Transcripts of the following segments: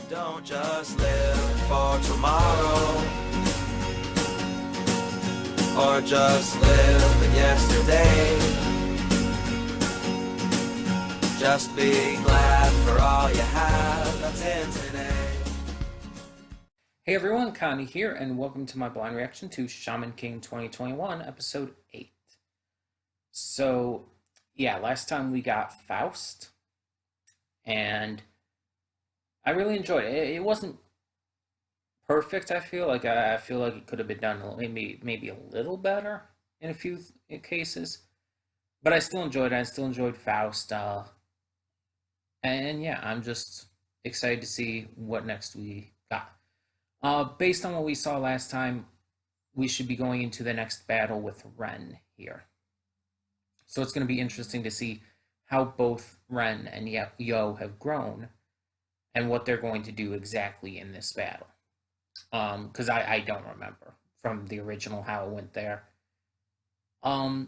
Don't just live for tomorrow, or just live in yesterday. Just be glad for all you have that's in today. Hey everyone, Connie here, and welcome to my blind reaction to Shaman King 2021, episode 8. So, yeah, last time we got Faust, and I really enjoyed it. It wasn't perfect, I feel like. I feel like it could have been done maybe a little better in a few cases, but I still enjoyed it. I still enjoyed Faust, and yeah, I'm just excited to see what next we got. Based on what we saw last time, we should be going into the next battle with Ren here. So it's going to be interesting to see how both Ren and Yo have grown and what they're going to do exactly in this battle. Because I don't remember from the original how it went there. Um,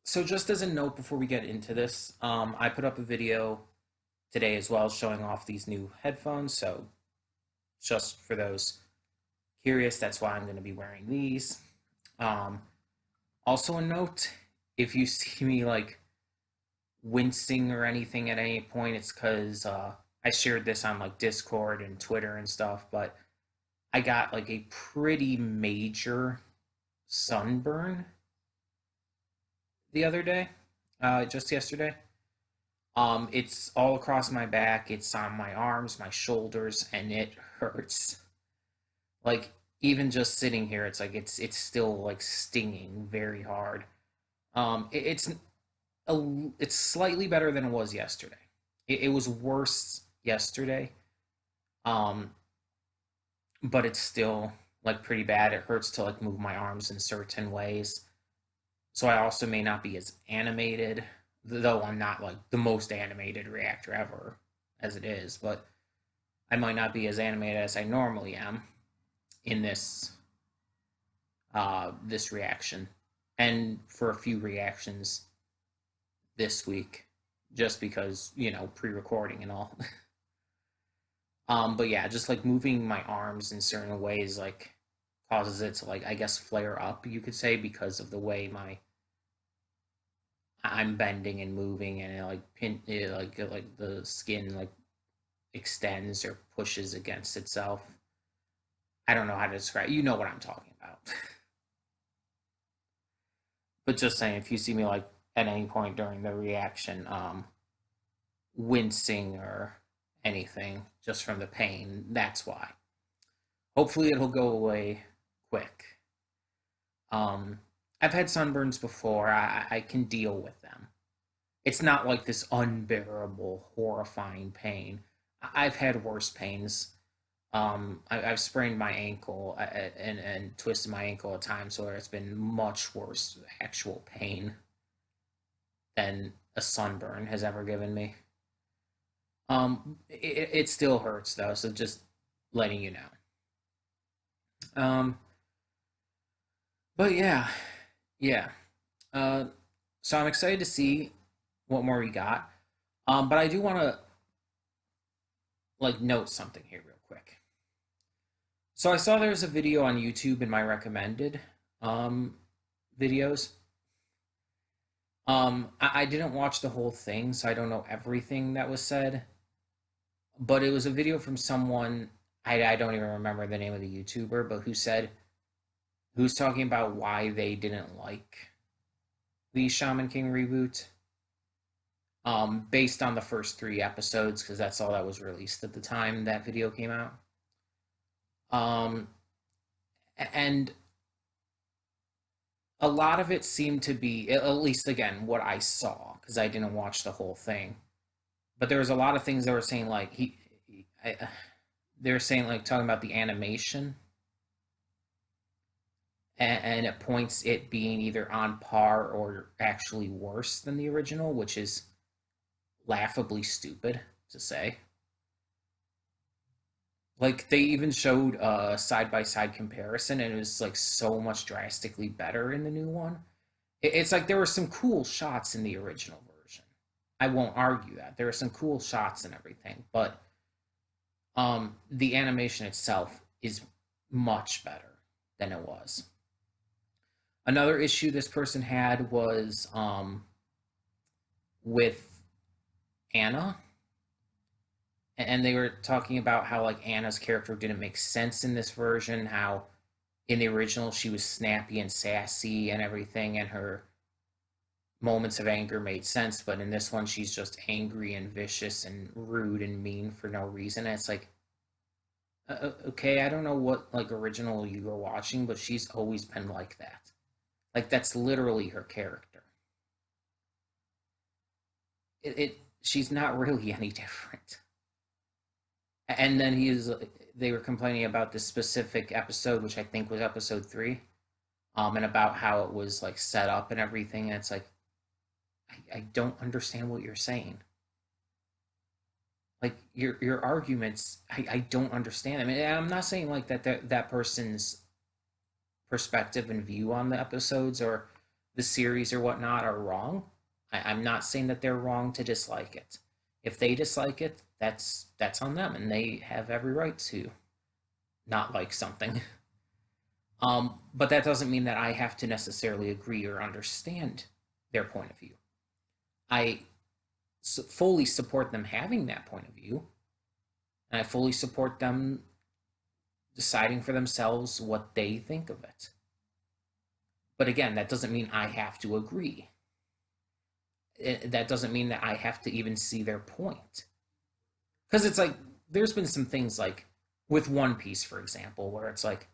so just as a note before we get into this, I put up a video today as well showing off these new headphones. So just for those curious, that's why I'm going to be wearing these. Also a note, if you see me like wincing or anything at any point, it's because I shared this on like Discord and Twitter and stuff, but I got like a pretty major sunburn the other day, just yesterday. It's all across my back, it's on my arms, my shoulders, and it hurts. Like even just sitting here, it's still like stinging very hard. It's it's slightly better than it was yesterday. It was worse yesterday, um, but it's still like pretty bad. It hurts to like move my arms in certain ways. So I also may not be as animated, though I'm not like the most animated reactor ever as it is, but I might not be as animated as I normally am in this reaction and for a few reactions this week just because, pre-recording and all. But yeah, just like moving my arms in certain ways like causes it to like I guess flare up, you could say, because of the way I'm bending and moving, and like the skin like extends or pushes against itself. I don't know how to describe. You know what I'm talking about. But just saying, if you see me like at any point during the reaction, wincing or anything just from the pain, that's why. Hopefully, it'll go away quick. I've had sunburns before. I can deal with them. It's not like this unbearable, horrifying pain. I've had worse pains. I've sprained my ankle and twisted my ankle at times where it's been much worse actual pain than a sunburn has ever given me. It still hurts though, so just letting you know. But yeah. Uh, so I'm excited to see what more we got. But I do want to like note something here real quick. So I saw there was a video on YouTube in my recommended videos. I didn't watch the whole thing, so I don't know everything that was said. But it was a video from someone, I don't even remember the name of the YouTuber, but who's talking about why they didn't like the Shaman King reboot. Based on the first 3 episodes, because that's all that was released at the time that video came out. And a lot of it seemed to be, at least again, what I saw, because I didn't watch the whole thing. But there was a lot of things that were saying like they were saying like talking about the animation, and it points it being either on par or actually worse than the original, which is laughably stupid to say. Like they even showed a side by side comparison, and it was like so much drastically better in the new one. It's like there were some cool shots in the original version. I won't argue that there are some cool shots and everything, but The animation itself is much better than it was. Another issue this person had was with Anna, and they were talking about how like Anna's character didn't make sense in this version, how in the original she was snappy and sassy and everything, and her moments of anger made sense, but in this one she's just angry and vicious and rude and mean for no reason. And it's like, okay, I don't know what like original you were watching, but she's always been like that. Like that's literally her character. It she's not really any different. And then they were complaining about this specific episode, which I think was episode 3, and about how it was like set up and everything. And it's like, I don't understand what you're saying. Like your arguments, I don't understand. I mean, I'm not saying like that person's perspective and view on the episodes or the series or whatnot are wrong. I'm not saying that they're wrong to dislike it. If they dislike it, that's on them, and they have every right to not like something. But that doesn't mean that I have to necessarily agree or understand their point of view. I fully support them having that point of view, and I fully support them deciding for themselves what they think of it. But again, that doesn't mean I have to agree. That doesn't mean that I have to even see their point. Because it's like, there's been some things like with One Piece, for example, where it's like,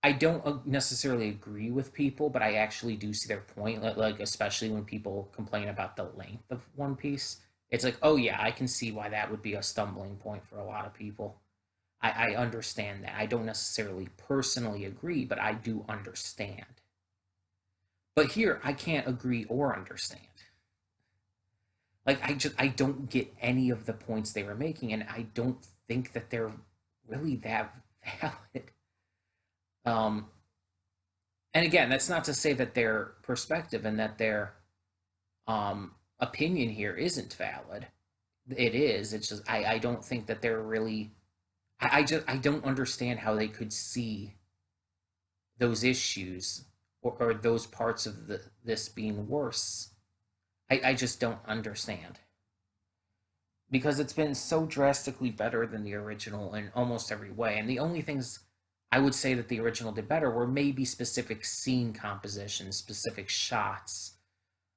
I don't necessarily agree with people, but I actually do see their point. Like especially when people complain about the length of One Piece, it's like, oh yeah, I can see why that would be a stumbling point for a lot of people. I understand that. I don't necessarily personally agree, but I do understand. But here, I can't agree or understand. Like I don't get any of the points they were making, and I don't think that they're really that valid. Um, and again, that's not to say that their perspective and that their opinion here isn't valid. It is. It's just I don't think that they're really. I don't understand how they could see those issues or those parts of this being worse. I just don't understand because it's been so drastically better than the original in almost every way. And the only things I would say that the original did better were maybe specific scene compositions, specific shots.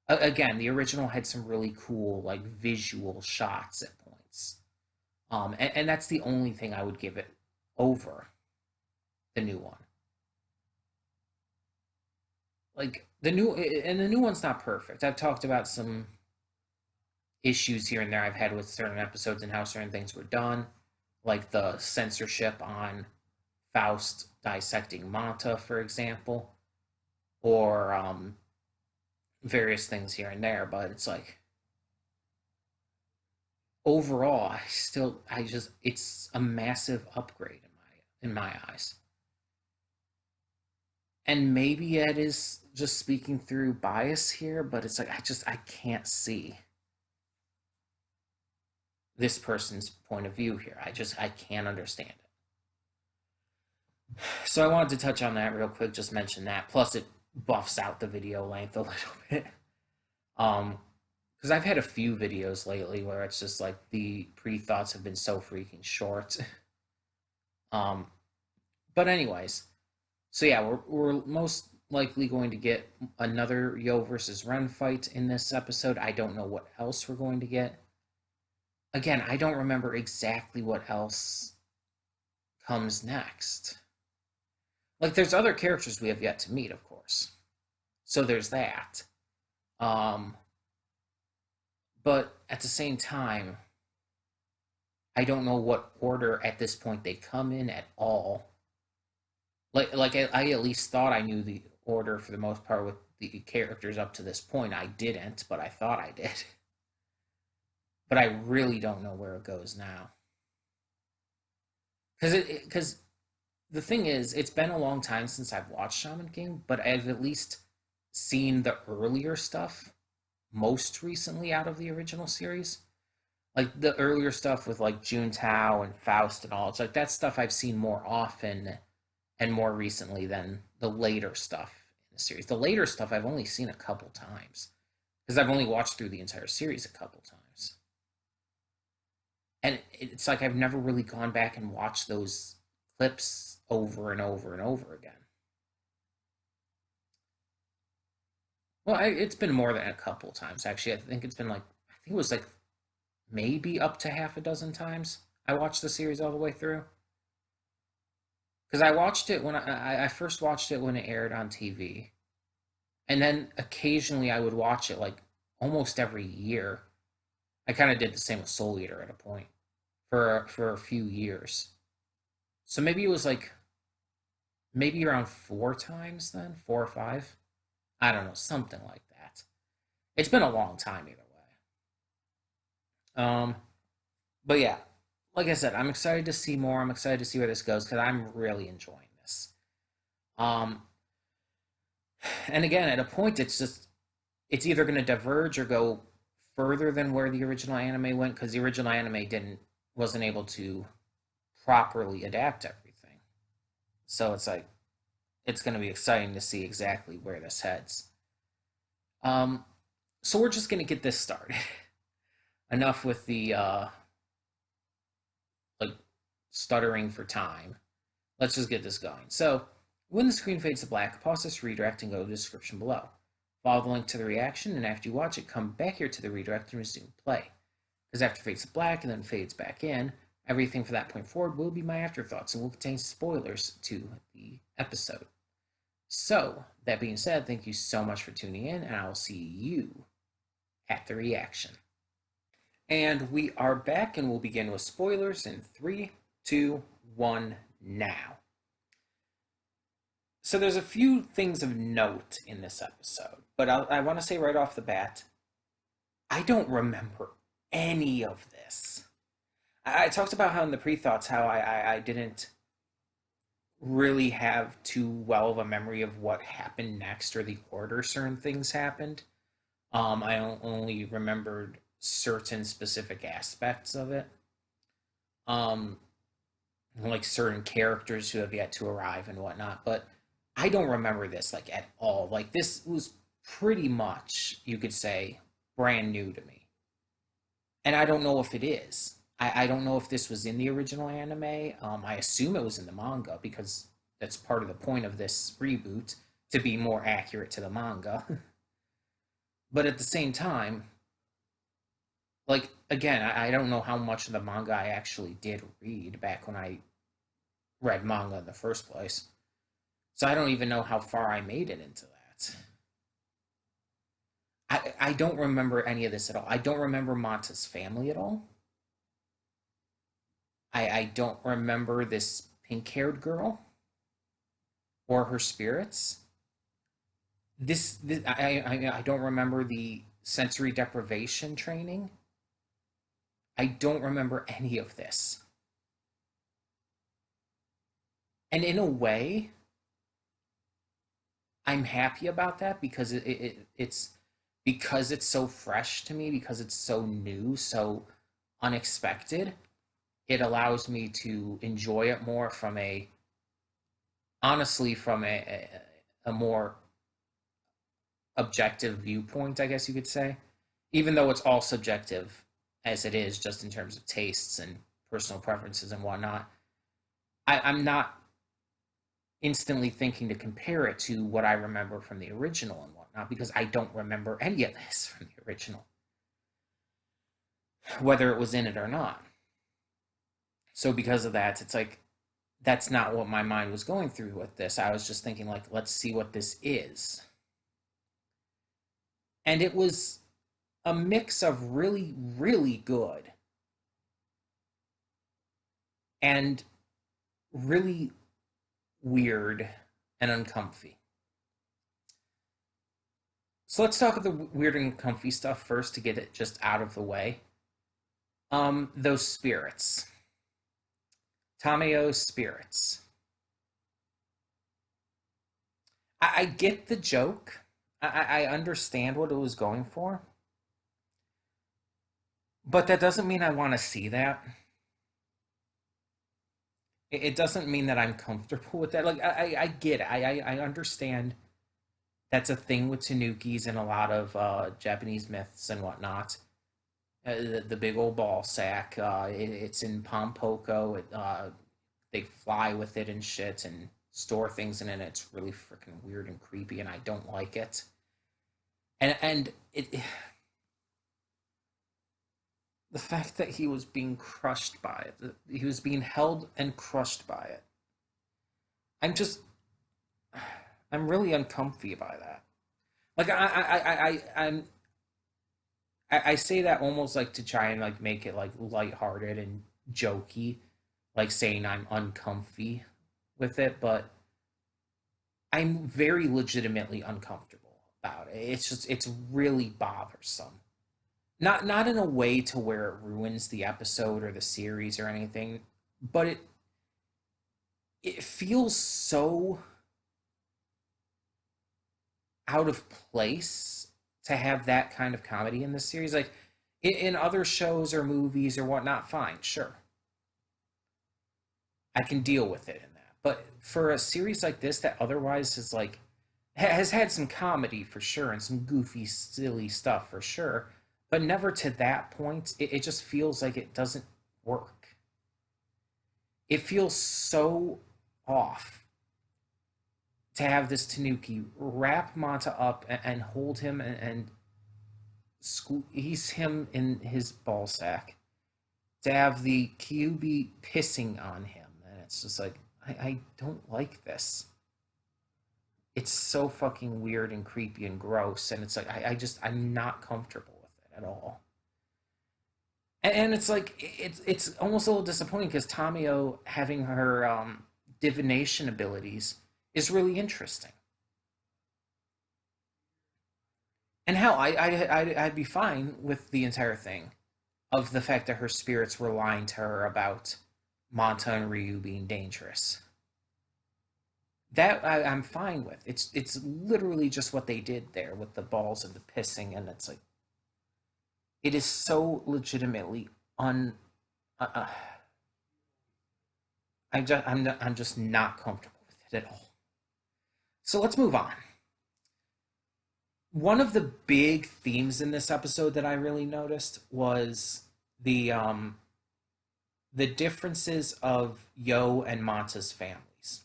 Again, the original had some really cool like visual shots at points, and that's the only thing I would give it over the new one. Like the new one's not perfect. I've talked about some issues here and there I've had with certain episodes and how certain things were done, like the censorship on Faust dissecting Manta, for example, or various things here and there. But it's like overall, I just it's a massive upgrade in my eyes. And maybe Ed is just speaking through bias here, but it's like I can't see this person's point of view here. I can't understand it. So I wanted to touch on that real quick, just mention that. Plus it buffs out the video length a little bit. Because I've had a few videos lately where it's just like the pre-thoughts have been so freaking short. um but anyways, so yeah, we're most likely going to get another Yo versus Ren fight in this episode. I don't know what else we're going to get. Again, I don't remember exactly what else comes next. Like, there's other characters we have yet to meet, of course. So there's that. Um, but at the same time, I don't know what order at this point they come in at all. I at least thought I knew the order for the most part with the characters up to this point. I didn't, but I thought I did. But I really don't know where it goes now. Because the thing is, it's been a long time since I've watched Shaman King, but I've at least seen the earlier stuff most recently out of the original series. Like the earlier stuff with like Juntao and Faust and all. It's like that stuff I've seen more often and more recently than the later stuff in the series. The later stuff I've only seen a couple times because I've only watched through the entire series a couple times. And it's like I've never really gone back and watched those clips over and over and over again. Well, it's been more than a couple times actually. I think it's been like I think it was like maybe up to half a dozen times I watched the series all the way through. Because I watched it when I first watched it when it aired on TV, and then occasionally I would watch it like almost every year. I kind of did the same with Soul Eater at a point for a few years. So maybe it was like maybe around four times then, four or five. I don't know, something like that. It's been a long time either way. But yeah, like I said, I'm excited to see more. I'm excited to see where this goes because I'm really enjoying this. Um, and again, at a point, it's either going to diverge or go further than where the original anime went because the original anime didn't wasn't able to properly adapt everything. So it's like it's going to be exciting to see exactly where this heads. Um, so we're just going to get this started. Enough with the like stuttering for time. Let's just get this going. So when the screen fades to black, pause this redirect and go to the description below. Follow the link to the reaction, and after you watch it, come back here to the redirect and resume play. Because after it fades to black and then fades back in, everything from that point forward will be my afterthoughts and will contain spoilers to the episode. So, that being said, thank you so much for tuning in, and I will see you at the reaction. And we are back, and we'll begin with spoilers in 3, 2, 1, now. So there's a few things of note in this episode, but I want to say right off the bat, I don't remember any of this. I talked about how in the pre-thoughts how I didn't really have too well of a memory of what happened next or the order certain things happened. I only remembered certain specific aspects of it. Um, like certain characters who have yet to arrive and whatnot, but I don't remember this like at all. Like this was pretty much, you could say, brand new to me. And I don't know if it is. I don't know if this was in the original anime. I assume it was in the manga because that's part of the point of this reboot to be more accurate to the manga. But at the same time, like again, I don't know how much of the manga I actually did read back when I read manga in the first place. So I don't even know how far I made it into that. I don't remember any of this at all. I don't remember Manta's family at all. I don't remember this pink haired girl or her spirits. I don't remember the sensory deprivation training. I don't remember any of this. And in a way, I'm happy about that because it's because it's so fresh to me, because it's so new, so unexpected. It allows me to enjoy it more from a honestly from a more objective viewpoint, I guess you could say. Even though it's all subjective as it is, just in terms of tastes and personal preferences and whatnot, I'm not instantly thinking to compare it to what I remember from the original and whatnot because I don't remember any of this from the original, whether it was in it or not. So because of that, it's like that's not what my mind was going through with this. I was just thinking like, let's see what this is. And it was a mix of really, really good and really weird and uncomfy. So let's talk about the weird and comfy stuff first to get it just out of the way. Those spirits. Tamayo's spirits. I get the joke. I understand what it was going for. But that doesn't mean I want to see that. It doesn't mean that I'm comfortable with that. Like I get it. I understand that's a thing with tanukis and a lot of Japanese myths and whatnot. The big old ball sack. It's in Pompoko. They fly with it and shit and store things in it. It's really freaking weird and creepy, and I don't like it. And the fact that he was being crushed by it, he was being held and crushed by it. I'm just, I'm really uncomfy by that. Like I say that almost like to try and like make it like lighthearted and jokey, like saying I'm uncomfy with it, but I'm very legitimately uncomfortable about it. It's really bothersome. Not in a way to where it ruins the episode or the series or anything, but it feels so out of place to have that kind of comedy in this series. Like in other shows or movies or whatnot, fine, sure, I can deal with it in that. But for a series like this that otherwise is like has had some comedy for sure and some goofy, silly stuff for sure, but never to that point. It just feels like it doesn't work. It feels so off to have this Tanuki wrap Manta up and hold him and squeeze him in his ball sack. To have the QB pissing on him, and it's just like I don't like this. It's so fucking weird and creepy and gross, and it's like I'm not comfortable with it at all. And it's like it's almost a little disappointing because Tamio having her divination abilities is really interesting. And hell, I'd be fine with the entire thing of the fact that her spirits were lying to her about Manta and Ryu being dangerous. That I'm fine with. It's literally just what they did there with the balls and the pissing, and it's like it is so legitimately un. Uh, uh, I'm just not comfortable with it at all. So let's move on. One of the big themes in this episode that I really noticed was the um the differences of Yo and Manta's families.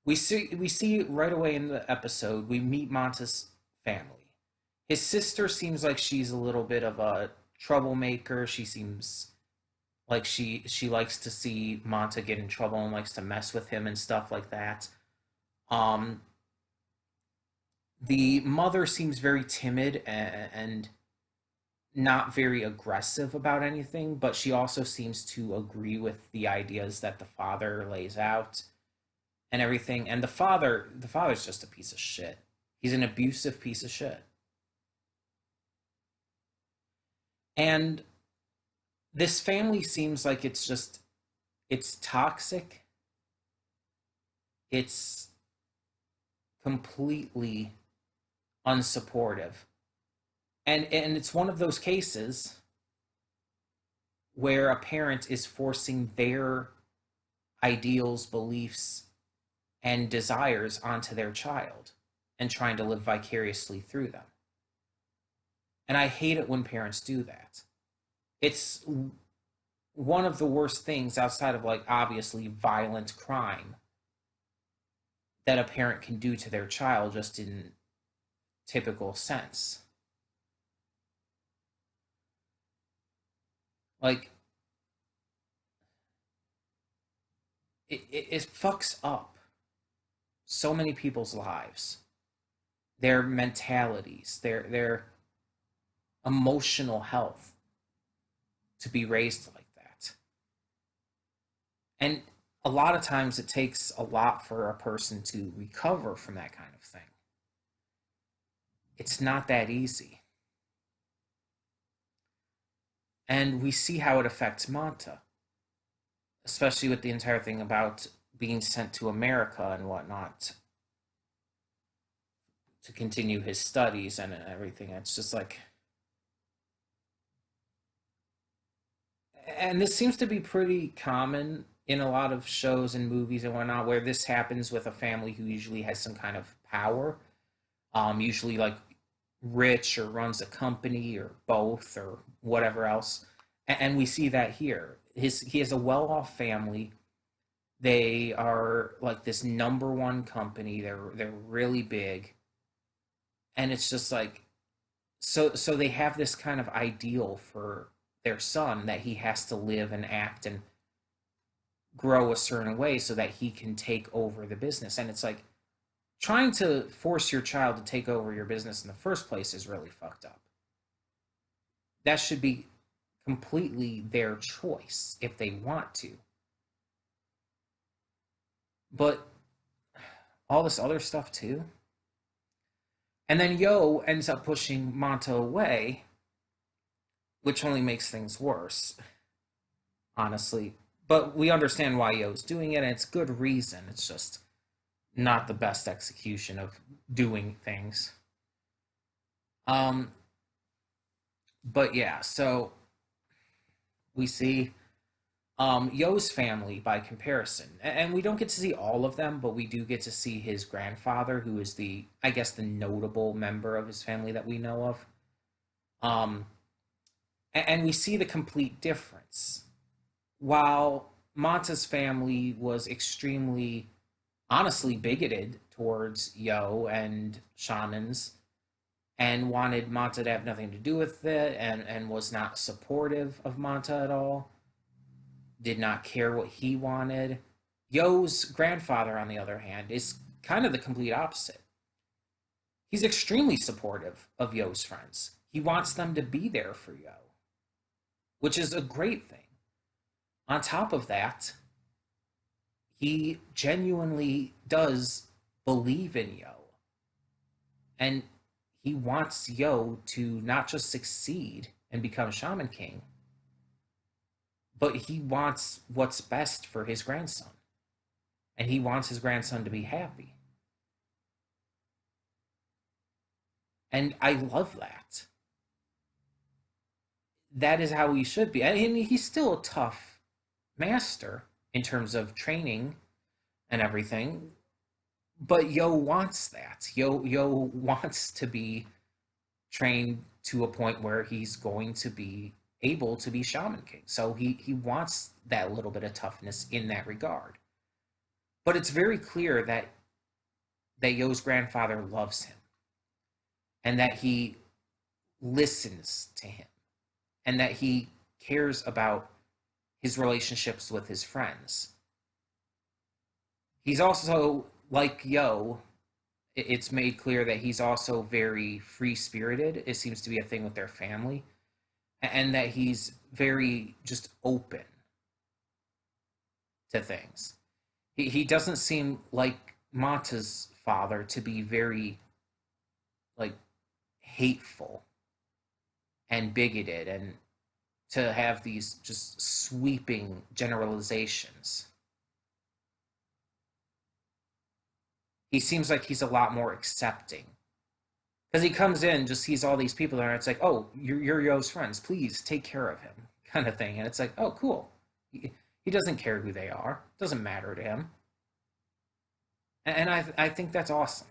We see right away in the episode we meet Manta's family. His sister seems like she's a little bit of a troublemaker. She seems like she likes to see Manta get in trouble and likes to mess with him and stuff like that. Um, the mother seems very timid and not very aggressive about anything, but she also seems to agree with the ideas that the father lays out and everything. And the father's just a piece of shit. He's an abusive piece of shit. And this family seems like it's toxic. It's completely unsupportive. And it's one of those cases where a parent is forcing their ideals, beliefs, and desires onto their child and trying to live vicariously through them. And I hate it when parents do that. It's one of the worst things outside of like obviously violent crime that a parent can do to their child just in typical sense. Like it fucks up so many people's lives, their mentalities, their emotional health to be raised like that. And a lot of times it takes a lot for a person to recover from that kind of thing. It's not that easy. And we see how it affects Manta, especially with the entire thing about being sent to America and whatnot to continue his studies and everything. It's just like And this seems to be pretty common in a lot of shows and movies and whatnot, where this happens with a family who usually has some kind of power, usually like rich or runs a company or both or whatever else. And we see that here. He has a well-off family. They are like this number one company. They're really big, and it's just like so they have this kind of ideal for their son that he has to live and act and grow a certain way so that he can take over the business. And it's like trying to force your child to take over your business in the first place is really fucked up. That should be completely their choice if they want to. But all this other stuff too. And then Yo ends up pushing Manta away, which only makes things worse, honestly. But we understand why Yo's doing it, and it's good reason. It's just not the best execution of doing things. Um, but yeah, so we see Yo's family by comparison, and we don't get to see all of them, but we do get to see his grandfather, who is the, I guess, the notable member of his family that we know of. Um, and we see the complete difference. While Manta's family was extremely, honestly, bigoted towards Yo and shamans, and wanted Manta to have nothing to do with it, and was not supportive of Manta at all, did not care what he wanted. Yo's grandfather, on the other hand, is kind of the complete opposite. He's extremely supportive of Yo's friends. He wants them to be there for Yo, which is a great thing. On top of that, he genuinely does believe in Yo. And he wants Yo to not just succeed and become Shaman King, but he wants what's best for his grandson. And he wants his grandson to be happy. And I love that. That is how he should be. And he's still a tough master in terms of training and everything. But Yo wants that. Yo wants to be trained to a point where he's going to be able to be Shaman King. So he wants that little bit of toughness in that regard. But it's very clear that Yo's grandfather loves him and that he listens to him and that he cares about his relationships with his friends. He's also, like Yo, it's made clear that he's also very free spirited. It seems to be a thing with their family, and that he's very just open to things. He doesn't seem like Manta's father to be very like hateful and bigoted and to have these just sweeping generalizations. He seems like he's a lot more accepting because he comes in, just sees all these people there, and it's like, oh, you're Yo's friends, please take care of him, kind of thing. And it's like, oh, cool. He doesn't care who they are, it doesn't matter to him. And I think that's awesome.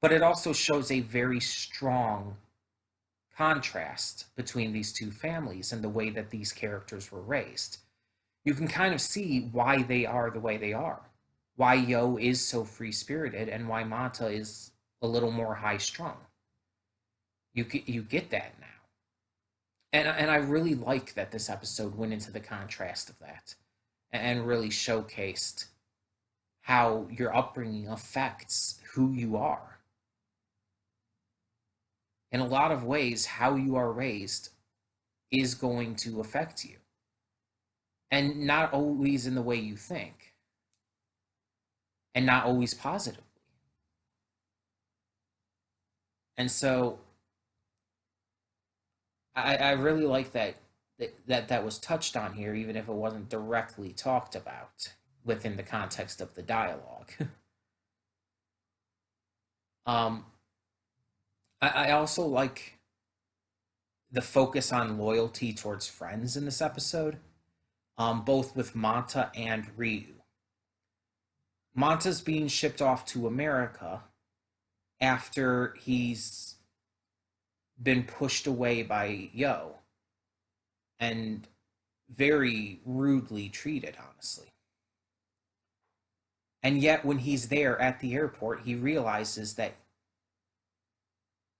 But it also shows a very strong contrast between these two families and the way that these characters were raised. You can kind of see why they are the way they are, why Yo is so free spirited, and why Manta is a little more high strung. You get that now, and I really like that this episode went into the contrast of that, and really showcased how your upbringing affects who you are. In a lot of ways, how you are raised is going to affect you, and not always in the way you think, and not always positively. And so I really like that was touched on here, even if it wasn't directly talked about within the context of the dialogue. um, I also like the focus on loyalty towards friends in this episode, both with Manta and Ryu. Manta's being shipped off to America after he's been pushed away by Yo and very rudely treated, honestly. And yet, when he's there at the airport, he realizes that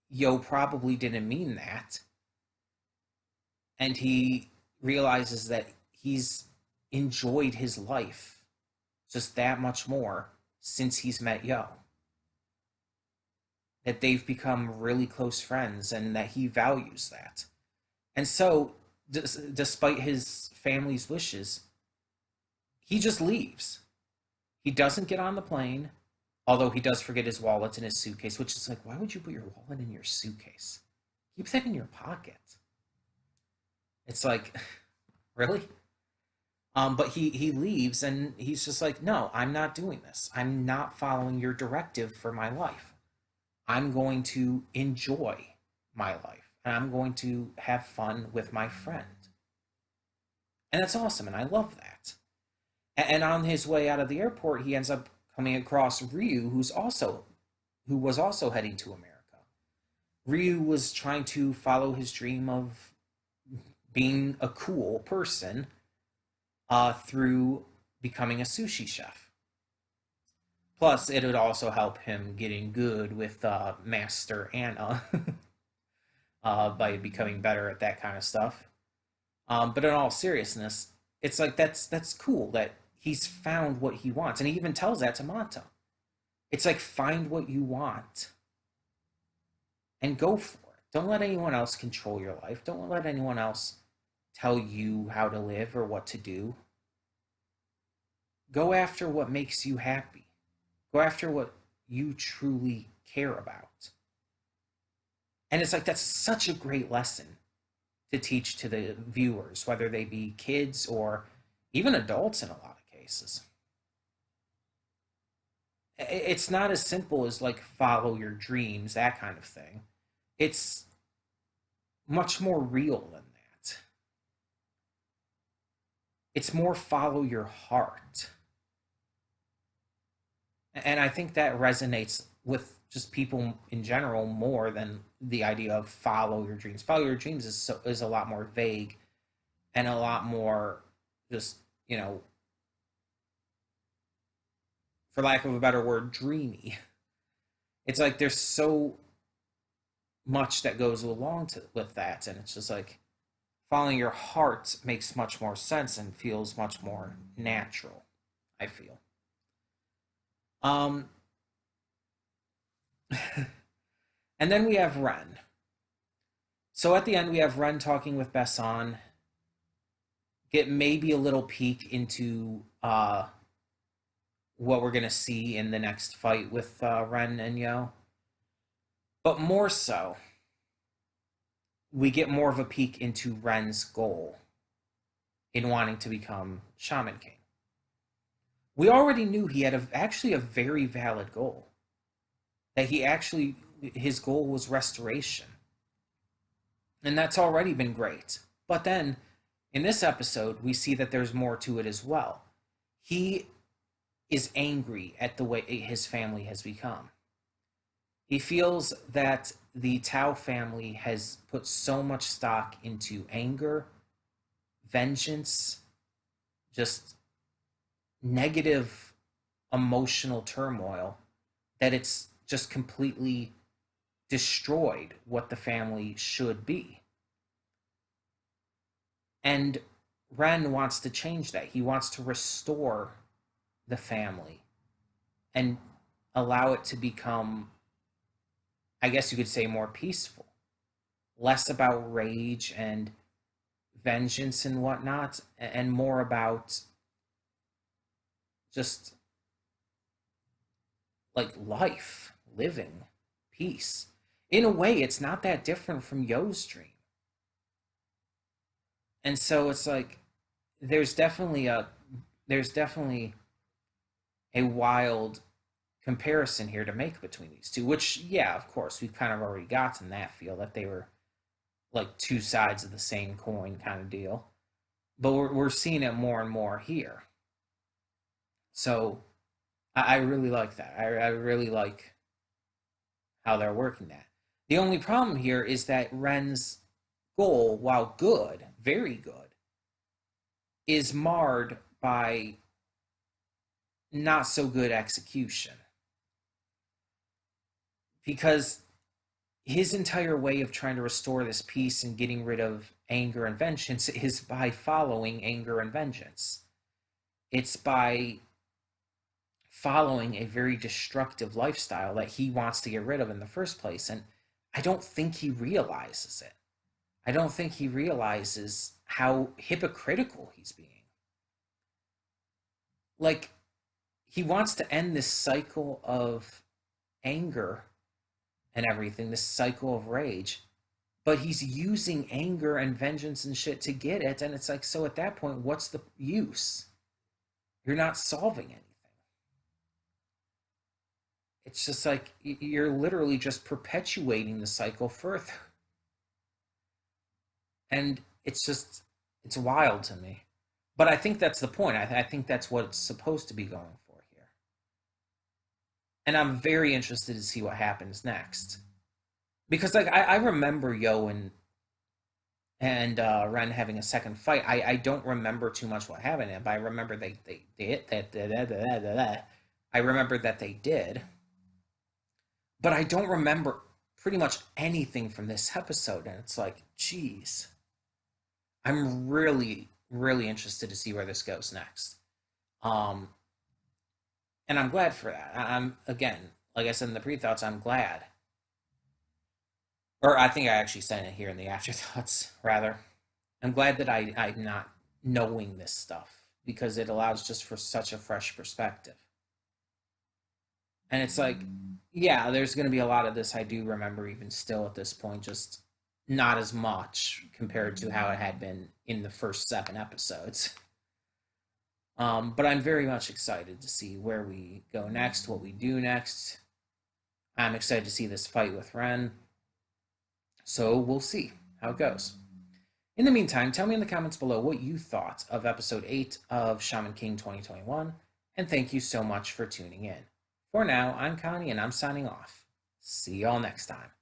Yo probably didn't mean that. And he realizes that he's enjoyed his life just that much more since he's met Yo. That they've become really close friends and that he values that. And so, despite his family's wishes, he just leaves. He doesn't get on the plane, although he does forget his wallet in his suitcase, which is like, why would you put your wallet in your suitcase? Keep that in your pocket. It's like, really? But he leaves and he's just like, no, I'm not doing this. I'm not following your directive for my life. I'm going to enjoy my life and I'm going to have fun with my friend. And that's awesome. And I love that. And on his way out of the airport, he ends up coming across Ryu, who was also heading to America. Ryu was trying to follow his dream of being a cool person through becoming a sushi chef. Plus, it would also help him getting good with Master Anna by becoming better at that kind of stuff. But in all seriousness, it's like that's cool that he's found what he wants, and he even tells that to Manta. It's like, find what you want and go for it. Don't let anyone else control your life. Don't let anyone else tell you how to live or what to do. Go after what makes you happy. Go after what you truly care about. And it's like, that's such a great lesson to teach to the viewers, whether they be kids or even adults in a lot of cases. It's not as simple as like follow your dreams, that kind of thing. It's much more real than that. It's more follow your heart. And I think that resonates with just people in general more than the idea of follow your dreams. Follow your dreams is a lot more vague and a lot more just, for lack of a better word, dreamy. It's like there's so much that goes along with that, and it's just like following your heart makes much more sense and feels much more natural, I feel. Um, and then we have Ren. So at the end, we have Ren talking with Besson. Get maybe a little peek into what we're going to see in the next fight with Ren and Yo. But more so, we get more of a peek into Ren's goal in wanting to become Shaman King. We already knew he had actually a very valid goal. That his goal was restoration. And that's already been great. But then, in this episode, we see that there's more to it as well. He is angry at the way his family has become. He feels that the Tao family has put so much stock into anger, vengeance, just negative emotional turmoil, that it's just completely destroyed what the family should be. And Ren wants to change that. He wants to restore the family and allow it to become, I guess you could say, more peaceful, less about rage and vengeance and whatnot, and more about just like life, living, peace. In a way, it's not that different from Yo's dream. And so it's like there's definitely a wild comparison here to make between these two, which, yeah, of course, we've kind of already gotten that feel that they were like two sides of the same coin kind of deal. But we're seeing it more and more here. So I really like that. I really like how they're working that. The only problem here is that Ren's goal, while good, very good, is marred by not so good execution. Because his entire way of trying to restore this peace and getting rid of anger and vengeance is by following anger and vengeance. It's by following a very destructive lifestyle that he wants to get rid of in the first place. And I don't think he realizes it. I don't think he realizes how hypocritical he's being. Like, he wants to end this cycle of anger and everything, this cycle of rage, but he's using anger and vengeance and shit to get it. And it's like, so at that point, what's the use? You're not solving anything. It's just like you're literally just perpetuating the cycle further. And it's wild to me. But I think that's the point. I think that's what it's supposed to be going for here. And I'm very interested to see what happens next. Because like I remember Yo and Ren having a second fight. I don't remember too much what happened, but I remember they did that. I remember that they did, but I don't remember pretty much anything from this episode. And it's like, geez, I'm really really interested to see where this goes next. Um, and I'm glad for that. I'm again, like I said in the pre-thoughts, I'm glad. Or I think I actually said it here in the afterthoughts, rather. I'm glad that I'm not knowing this stuff because it allows just for such a fresh perspective. And it's like, yeah, there's going to be a lot of this I do remember even still at this point, just not as much compared to how it had been in the first 7 episodes. But I'm very much excited to see where we go next, what we do next. I'm excited to see this fight with Ren. So we'll see how it goes. In the meantime, tell me in the comments below what you thought of episode 8 of Shaman King 2021, and thank you so much for tuning in. For now, I'm Connie and I'm signing off. See y'all next time.